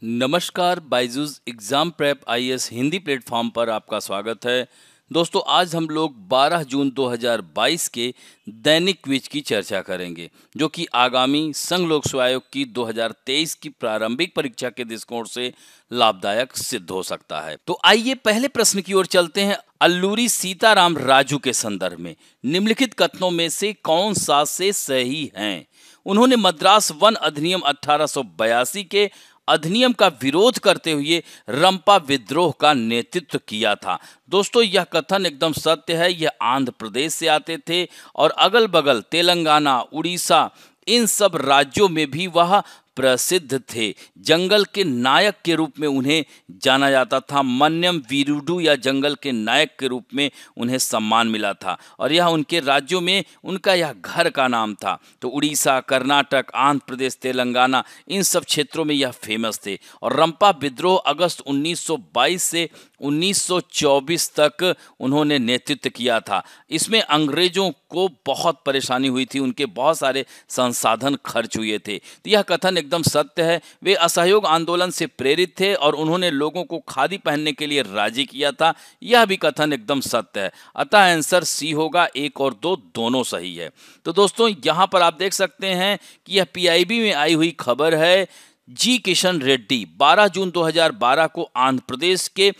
नमस्कार, Byju's exam prep IAS Hindi platform पर आपका स्वागत है। दोस्तों, आज हम लोग 12 जून 2022 के दैनिक क्विज की चर्चा करेंगे, जो कि आगामी संघ लोक सेवा आयोग की 2023 की प्रारंभिक परीक्षा के दृष्टिकोण से लाभदायक सिद्ध हो सकता है। तो आइए पहले प्रश्न की ओर चलते हैं। अल्लूरी सीताराम राजू के संदर्भ में निम्नलिखित कथनों में से कौन सा से सही है? उन्होंने मद्रास वन अधिनियम 1882 के अधिनियम का विरोध करते हुए रंपा विद्रोह का नेतृत्व किया था। दोस्तों, यह कथन एकदम सत्य है। यह आंध्र प्रदेश से आते थे और अगल बगल तेलंगाना, उड़ीसा, इन सब राज्यों में भी वह प्रसिद्ध थे। जंगल के नायक के रूप में उन्हें जाना जाता था। मन्यम वीरुडू या जंगल के नायक के रूप में उन्हें सम्मान मिला था और यह उनके राज्यों में उनका यह घर का नाम था। तो उड़ीसा, कर्नाटक, आंध्र प्रदेश, तेलंगाना, इन सब क्षेत्रों में यह फेमस थे। और रंपा विद्रोह अगस्त 1922 से 1924 तक उन्होंने नेतृत्व किया था। इसमें अंग्रेजों को बहुत परेशानी हुई थी, उनके बहुत सारे संसाधन खर्च हुए थे। तो यह कथन एकदम सत्य है। वे असहयोग आंदोलन से प्रेरित थे और उन्होंने लोगों को खादी पहनने के लिए राजी किया था। यह भी कथन एकदम सत्य है। अतः आंसर सी होगा। 1 और 2 दोनों सही है। तो दोस्तों, यहाँ पर आप देख सकते हैं कि यह पीआईबी में आई हुई खबर है। जी किशन रेड्डी 12 जून 2012 को आंध्र प्रदेश के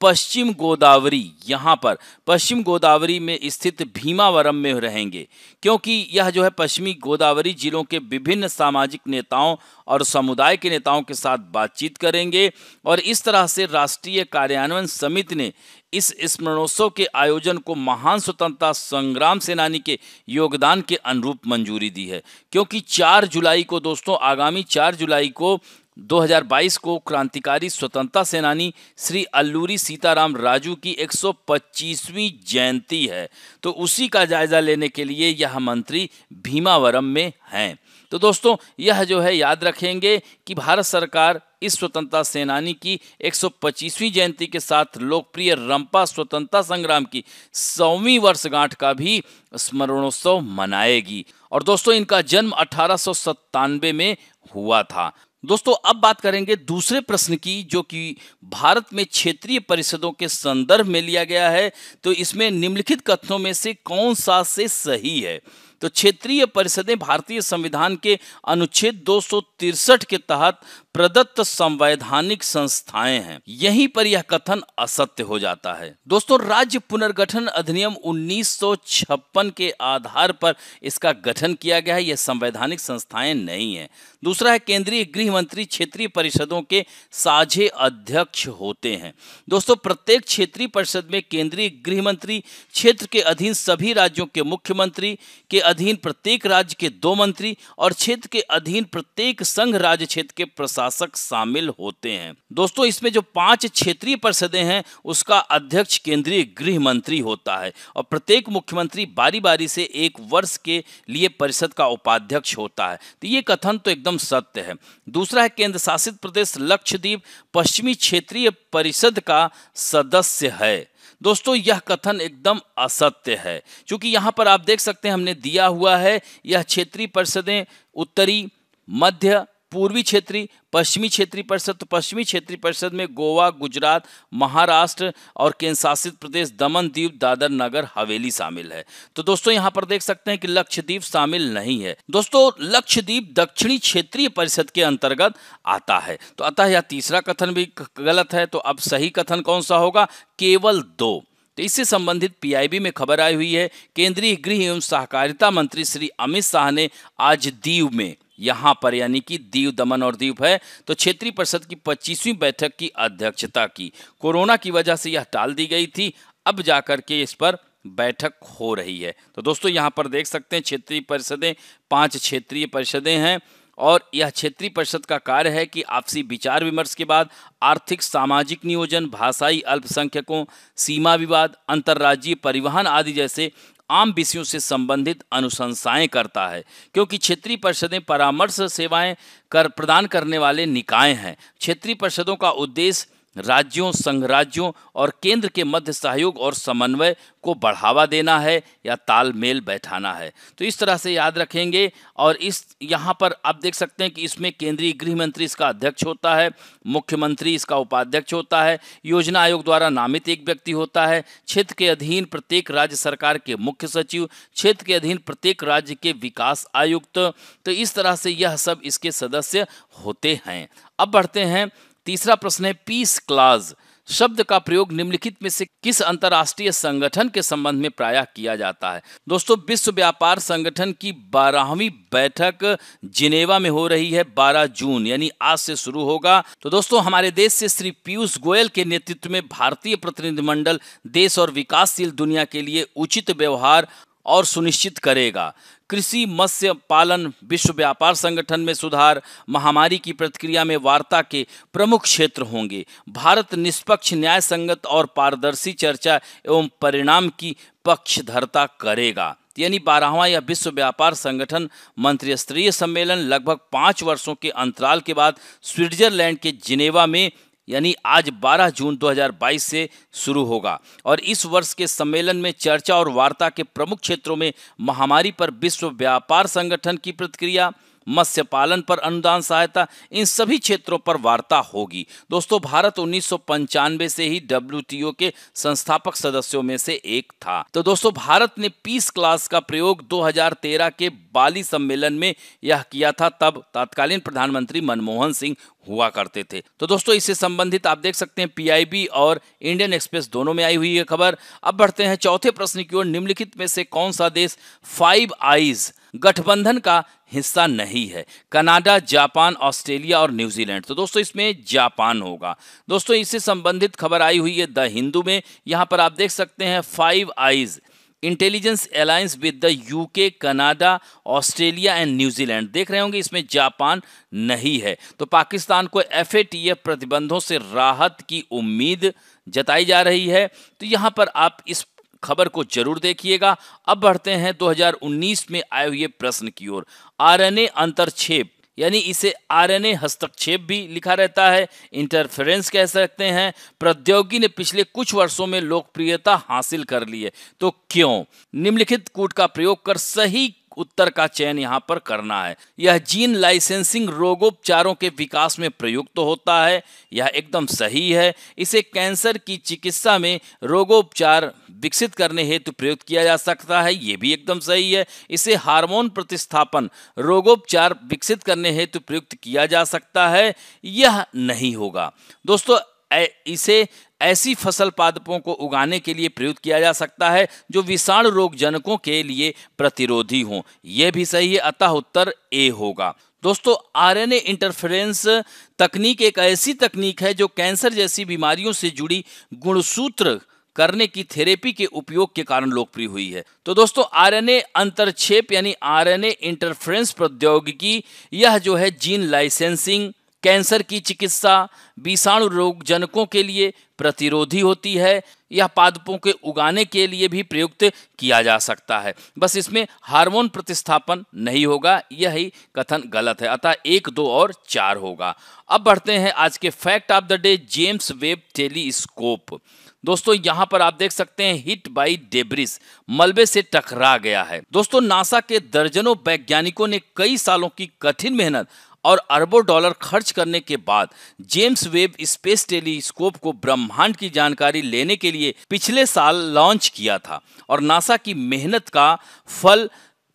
पश्चिम गोदावरी, यहाँ पर पश्चिम गोदावरी में स्थित भीमावरम में रहेंगे, क्योंकि यह जो है पश्चिमी गोदावरी जिलों के विभिन्न सामाजिक नेताओं और समुदाय के नेताओं के साथ बातचीत करेंगे। और इस तरह से राष्ट्रीय कार्यान्वयन समिति ने इस स्मरणोत्सव के आयोजन को महान स्वतंत्रता संग्राम सेनानी के योगदान के अनुरूप मंजूरी दी है, क्योंकि 4 जुलाई को दोस्तों, आगामी 4 जुलाई को 2022 को क्रांतिकारी स्वतंत्रता सेनानी श्री अल्लूरी सीताराम राजू की 125वीं जयंती है। तो उसी का जायजा लेने के लिए यह मंत्री भीमावरम में हैं। तो दोस्तों, यह जो है याद रखेंगे कि भारत सरकार इस स्वतंत्रता सेनानी की 125वीं जयंती के साथ लोकप्रिय रंपा स्वतंत्रता संग्राम की 100वीं वर्षगांठ का भी स्मरणोत्सव मनाएगी। और दोस्तों, इनका जन्म 1897 में हुआ था। दोस्तों, अब बात करेंगे दूसरे प्रश्न की, जो कि भारत में क्षेत्रीय परिषदों के संदर्भ में लिया गया है। तो इसमें निम्नलिखित कथनों में से कौन सा से सही है? तो क्षेत्रीय परिषदें भारतीय संविधान के अनुच्छेद 263 के तहत प्रदत्त संवैधानिक संस्थाएं हैं। यहीं पर यह कथन असत्य हो जाता है। दोस्तों, राज्य पुनर्गठन अधिनियम 1956 के आधार पर इसका गठन किया गया है। यह संवैधानिक संस्थाएं नहीं है। दूसरा है, केंद्रीय गृह मंत्री क्षेत्रीय परिषदों के साझे अध्यक्ष होते हैं। दोस्तों, प्रत्येक क्षेत्रीय परिषद में केंद्रीय गृह मंत्री, क्षेत्र के अधीन सभी राज्यों के मुख्यमंत्री, के अधीन प्रत्येक राज्य के 2 मंत्री और क्षेत्र के अधीन प्रत्येक संघ राज्य क्षेत्र के प्रशासक शामिल होते हैं। दोस्तों, इसमें जो 5 क्षेत्रीय परिषदें हैं, उसका अध्यक्ष केंद्रीय गृह मंत्री होता है और प्रत्येक मुख्यमंत्री बारी बारी से 1 वर्ष के लिए परिषद का उपाध्यक्ष होता है। तो ये कथन तो एकदम सत्य है। दूसरा है, केंद्र शासित प्रदेश लक्षद्वीप पश्चिमी क्षेत्रीय परिषद का सदस्य है। दोस्तों, यह कथन एकदम असत्य है, क्योंकि यहाँ पर आप देख सकते हैं हमने दिया हुआ है, यह क्षेत्रीय परिषदें उत्तरी, मध्य, पूर्वी क्षेत्रीय, पश्चिमी क्षेत्रीय परिषद। तो पश्चिमी क्षेत्रीय परिषद में गोवा, गुजरात, महाराष्ट्र और केंद्र शासित प्रदेश दमन, दीव, दादर, नगर हवेली शामिल है। तो दोस्तों, यहाँ पर देख सकते हैं कि लक्षद्वीप शामिल नहीं है। दोस्तों, लक्षद्वीप दक्षिणी क्षेत्रीय परिषद के अंतर्गत आता है। तो अतः यह तीसरा कथन भी गलत है। तो अब सही कथन कौन सा होगा? केवल 2। तो इससे संबंधित पीआईबी में खबर आई हुई है। केंद्रीय गृह एवं सहकारिता मंत्री श्री अमित शाह ने आज दीव में, यहाँ पर यानी कि दीव, दमन और दीव है, तो क्षेत्रीय परिषद की 25वीं बैठक की अध्यक्षता की। कोरोना की वजह से यह टाल दी गई थी। अब जाकर के इस पर बैठक हो रही है। तो दोस्तों, यहाँ पर देख सकते हैं क्षेत्रीय परिषदें 5 क्षेत्रीय परिषदें हैं और यह क्षेत्रीय परिषद का कार्य है कि आपसी विचार विमर्श के बाद आर्थिक सामाजिक नियोजन, भाषाई अल्पसंख्यकों, सीमा विवाद, अंतर्राज्यीय परिवहन आदि जैसे आम विषयों से संबंधित अनुशंसाएं करता है। क्योंकि क्षेत्रीय परिषदें परामर्श सेवाएं प्रदान करने वाले निकाय हैं। क्षेत्रीय परिषदों का उद्देश्य राज्यों, संघ राज्यों और केंद्र के मध्य सहयोग और समन्वय को बढ़ावा देना है या तालमेल बैठाना है। तो इस तरह से याद रखेंगे। और इस यहाँ पर आप देख सकते हैं कि इसमें केंद्रीय गृह मंत्री इसका अध्यक्ष होता है, मुख्यमंत्री इसका उपाध्यक्ष होता है, योजना आयोग द्वारा नामित एक व्यक्ति होता है, क्षेत्र के अधीन प्रत्येक राज्य सरकार के मुख्य सचिव, क्षेत्र के अधीन प्रत्येक राज्य के विकास आयुक्त। तो इस तरह से यह सब इसके सदस्य होते हैं। अब बढ़ते हैं, तीसरा प्रश्न है पीस क्लॉज शब्द का प्रयोग निम्नलिखित में से किस अंतर्राष्ट्रीय संगठन के संबंध में प्रायः किया जाता है। दोस्तों, विश्व व्यापार संगठन की 12वीं बैठक जिनेवा में हो रही है, 12 जून यानी आज से शुरू होगा। तो दोस्तों, हमारे देश से श्री पीयूष गोयल के नेतृत्व में भारतीय प्रतिनिधिमंडल देश और विकासशील दुनिया के लिए उचित व्यवहार और सुनिश्चित करेगा। कृषि, मत्स्य पालन, विश्व व्यापार संगठन में सुधार, महामारी की प्रतिक्रिया में वार्ता के प्रमुख क्षेत्र होंगे। भारत निष्पक्ष, न्याय संगत और पारदर्शी चर्चा एवं परिणाम की पक्षधरता करेगा। यानी 12वां यह विश्व व्यापार संगठन मंत्रिस्तरीय सम्मेलन लगभग 5 वर्षों के अंतराल के बाद स्विट्जरलैंड के जिनेवा में यानी आज 12 जून 2022 से शुरू होगा। और इस वर्ष के सम्मेलन में चर्चा और वार्ता के प्रमुख क्षेत्रों में महामारी पर विश्व व्यापार संगठन की प्रतिक्रिया, मत्स्य पालन पर अनुदान सहायता, इन सभी क्षेत्रों पर वार्ता होगी। दोस्तों, भारत 1995 से ही WTO के संस्थापक सदस्यों में से एक था। तो दोस्तों, भारत ने पीस क्लॉज का प्रयोग 2013 के बाली सम्मेलन में यह किया था। तब तत्कालीन प्रधानमंत्री मनमोहन सिंह हुआ करते थे। तो दोस्तों, इससे संबंधित आप देख सकते हैं PIB और इंडियन एक्सप्रेस दोनों में आई हुई है खबर। अब बढ़ते हैं चौथे प्रश्न की ओर। निम्नलिखित में से कौन सा देश 5 आइज गठबंधन का हिस्सा नहीं है? कनाडा, जापान, ऑस्ट्रेलिया और न्यूजीलैंड। तो दोस्तों, इसमें जापान होगा। दोस्तों, इससे संबंधित खबर आई हुई है द हिंदू में। यहाँ पर आप देख सकते हैं 5 eyes intelligence alliance with the UK, Canada, Australia and New Zealand. देख रहे होंगे इसमें जापान नहीं है। तो पाकिस्तान को FATF प्रतिबंधों से राहत की उम्मीद जताई जा रही है। तो यहाँ पर आप इस खबर को जरूर देखिएगा। अब बढ़ते हैं 2019 में आए हुए प्रश्न की ओर। RNA अंतरक्षेप यानी इसे RNA हस्तक्षेप भी लिखा रहता है, इंटरफेरेंस कह सकते हैं, प्रौद्योगिकी ने पिछले कुछ वर्षों में लोकप्रियता हासिल कर ली है। तो क्यों? निम्नलिखित कूट का प्रयोग कर सही उत्तर का चयन यहाँ पर करना है। यह जीन लाइसेंसिंग रोगोपचारों के विकास में प्रयुक्त होता है, यह एकदम सही है। इसे कैंसर की चिकित्सा में रोगोपचार विकसित करने हेतु प्रयुक्त किया जा सकता है, यह भी एकदम सही है। इसे हार्मोन प्रतिस्थापन रोगोपचार विकसित करने हेतु प्रयुक्त किया जा सकता है, यह नहीं होगा। दोस्तों, इसे ऐसी फसल पादपों को उगाने के लिए प्रयुक्त किया जा सकता है जो विषाणु रोग जनकों के लिए प्रतिरोधी हों, यह भी सही है। अतः उत्तर ए होगा। दोस्तों, RNA इंटरफेरेंस तकनीक एक ऐसी तकनीक है जो कैंसर जैसी बीमारियों से जुड़ी गुणसूत्र करने की थेरेपी के उपयोग के कारण लोकप्रिय हुई है। तो दोस्तों, RNA अंतरक्षेप यानी RNA इंटरफेरेंस प्रौद्योगिकी यह जो है जीन लाइसेंसिंग, कैंसर की चिकित्सा, विषाणु रोग जनकों के लिए प्रतिरोधी होती है। यह पादपों के उगाने के लिए भी प्रयुक्त किया जा सकता है, बस इसमें हार्मोन प्रतिस्थापन नहीं होगा, यही कथन गलत है। अतः 1, 2 और 4 होगा। अब बढ़ते हैं आज के fact of the day, James Webb telescope. दोस्तों, यहां पर आप देख सकते हैं हिट बाई डेब्रिस, मलबे से टकरा गया है। दोस्तों, नासा के दर्जनों वैज्ञानिकों ने कई सालों की कठिन मेहनत और अरबों डॉलर खर्च करने के बाद जेम्स वेब स्पेस टेलीस्कोप को ब्रह्मांड की जानकारी लेने के लिए पिछले साल लॉन्च किया था। और नासा की मेहनत का फल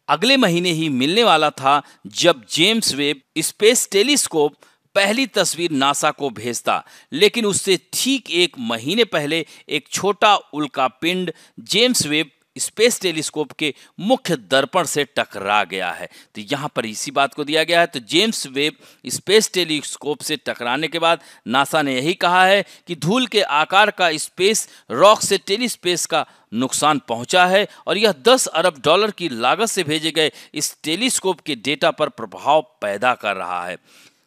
अगले महीने ही मिलने वाला था जब जेम्स वेब स्पेस टेलीस्कोप पहली तस्वीर नासा को भेजता। लेकिन उससे ठीक 1 महीने पहले एक छोटा उल्कापिंड जेम्स वेब स्पेस टेलीस्कोप के मुख्य दर्पण से टकरा गया है। तो यहाँ पर इसी बात को दिया गया है। तो जेम्स वेब स्पेस टेलीस्कोप से टकराने के बाद नासा ने यही कहा है कि धूल के आकार का स्पेस रॉक से टेलीस्पेस का नुकसान पहुंचा है और यह 10 अरब डॉलर की लागत से भेजे गए इस टेलीस्कोप के डेटा पर प्रभाव पैदा कर रहा है।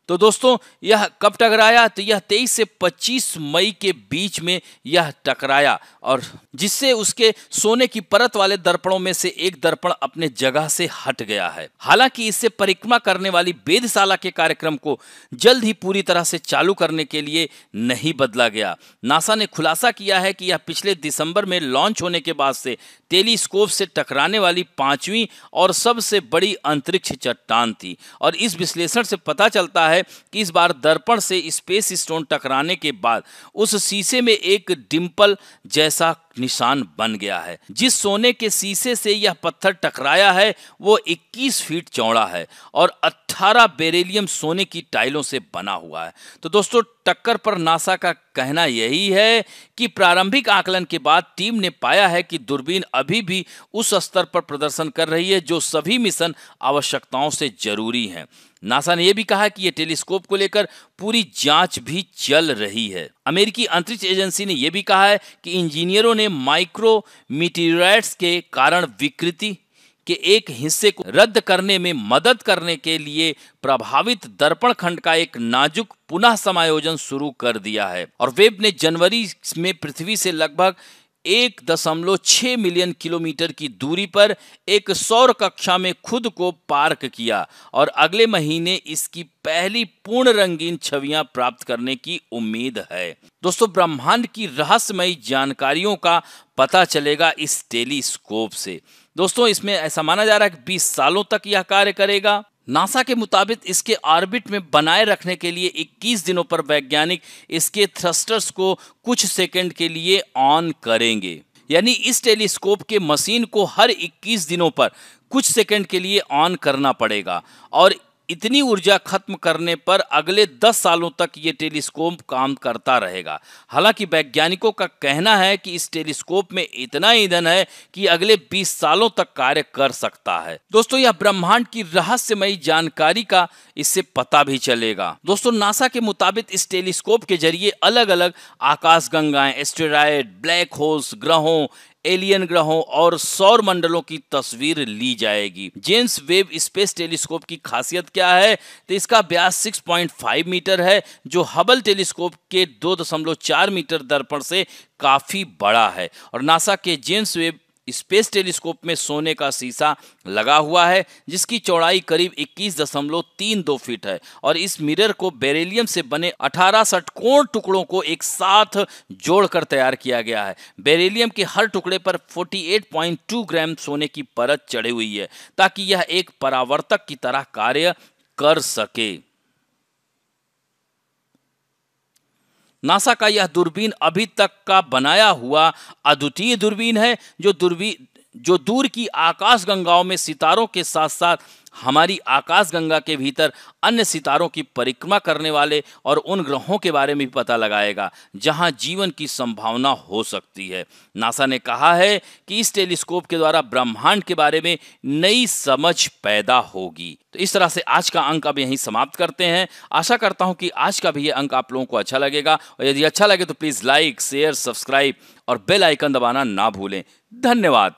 तो दोस्तों यह कब टकराया, तो यह 23 से 25 मई के बीच में यह टकराया और जिससे उसके सोने की परत वाले दर्पणों में से एक दर्पण अपने जगह से हट गया है। हालांकि इससे परिक्रमा करने वाली वेधशाला के कार्यक्रम को जल्द ही पूरी तरह से चालू करने के लिए नहीं बदला गया। नासा ने खुलासा किया है कि यह पिछले दिसंबर में लॉन्च होने के बाद से टेलीस्कोप से टकराने वाली 5वीं और सबसे बड़ी अंतरिक्ष चट्टान थी और इस विश्लेषण से पता चलता है कि इस बार दर्पण से स्पेस स्टोन टकराने के बाद उस शीशे में एक डिंपल जैसा निशान बन गया है। जिस सोने के शीशे से यह पत्थर टकराया है वो 21 फीट चौड़ा है और 18 बेरिलियम सोने की टाइलों से बना हुआ है। तो दोस्तों टक्कर पर नासा का कहना यही है कि प्रारंभिक आकलन के बाद टीम ने पाया है कि दूरबीन अभी भी उस स्तर पर प्रदर्शन कर रही है जो सभी मिशन आवश्यकताओं से जरूरी है। नासा ने यह भी कहा कि यह टेलीस्कोप को लेकर पूरी जांच भी चल रही है। अमेरिकी अंतरिक्ष एजेंसी ने यह भी कहा है कि इंजीनियरों ने माइक्रो मीटियोराइट्स के कारण विकृति के एक हिस्से को रद्द करने में मदद करने के लिए प्रभावित दर्पण खंड का एक नाजुक पुनः समायोजन शुरू कर दिया है और वेब ने जनवरी में पृथ्वी से लगभग 1.6 मिलियन किलोमीटर की दूरी पर एक सौर कक्षा में खुद को पार्क किया और अगले महीने इसकी पहली पूर्ण रंगीन छवियां प्राप्त करने की उम्मीद है। दोस्तों ब्रह्मांड की रहस्यमयी जानकारियों का पता चलेगा इस टेलीस्कोप से। दोस्तों इसमें ऐसा माना जा रहा है कि 20 सालों तक यह कार्य करेगा। नासा के मुताबिक इसके ऑर्बिट में बनाए रखने के लिए 21 दिनों पर वैज्ञानिक इसके थ्रस्टर्स को कुछ सेकंड के लिए ऑन करेंगे। यानी इस टेलीस्कोप के मशीन को हर 21 दिनों पर कुछ सेकंड के लिए ऑन करना पड़ेगा और इतनी ऊर्जा खत्म करने पर अगले 10 सालों तक ये टेलीस्कोप काम करता रहेगा। हालांकि वैज्ञानिकों का कहना है कि इस टेलीस्कोप में इतना ईंधन है कि अगले 20 सालों तक कार्य कर सकता है। दोस्तों यह ब्रह्मांड की रहस्यमयी जानकारी का इससे पता भी चलेगा। दोस्तों नासा के मुताबिक इस टेलीस्कोप के जरिए अलग अलग आकाशगंगाएं, एस्टेरॉयड, ब्लैक होल्स, ग्रहों, एलियन ग्रहों और सौर मंडलों की तस्वीर ली जाएगी। जेम्स वेब स्पेस टेलीस्कोप की खासियत क्या है, तो इसका व्यास 6.5 मीटर है जो हबल टेलीस्कोप के 2.4 मीटर दर्पण से काफी बड़ा है और नासा के जेम्स वेब स्पेस टेलीस्कोप में सोने का शीशा लगा हुआ है जिसकी चौड़ाई करीब 21.32 फीट है और इस मिरर को बेरिलियम से बने 18 षटकोण टुकड़ों को एक साथ जोड़कर तैयार किया गया है। बेरिलियम के हर टुकड़े पर 48.2 ग्राम सोने की परत चढ़ी हुई है ताकि यह एक परावर्तक की तरह कार्य कर सके। नासा का यह दूरबीन अभी तक का बनाया हुआ अद्वितीय दूरबीन है जो दूर की आकाशगंगाओं में सितारों के साथ साथ हमारी आकाशगंगा के भीतर अन्य सितारों की परिक्रमा करने वाले और उन ग्रहों के बारे में भी पता लगाएगा जहां जीवन की संभावना हो सकती है। नासा ने कहा है कि इस टेलीस्कोप के द्वारा ब्रह्मांड के बारे में नई समझ पैदा होगी। तो इस तरह से आज का अंक अब यहीं समाप्त करते हैं। आशा करता हूं कि आज का भी ये अंक आप लोगों को अच्छा लगेगा और यदि अच्छा लगे तो प्लीज लाइक, शेयर, सब्सक्राइब और बेल आइकन दबाना ना भूलें। धन्यवाद।